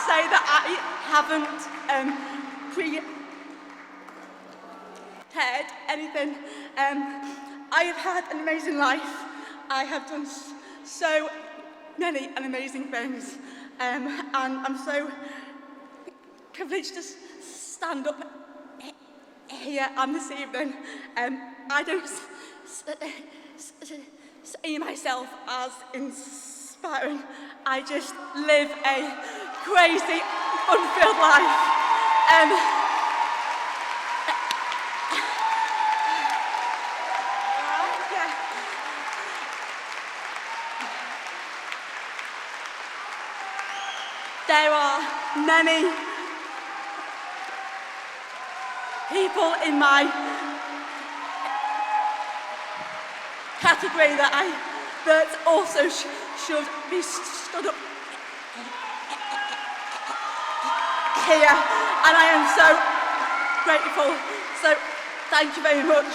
say that I haven't prepared anything. I have had an amazing life. I have done so many amazing things, and I'm so privileged to stand up here this evening. I don't see myself as inspiring. I just live a crazy, unfilled life. There are many people in my category that also should be stood up here, and I am so grateful. So thank you very much.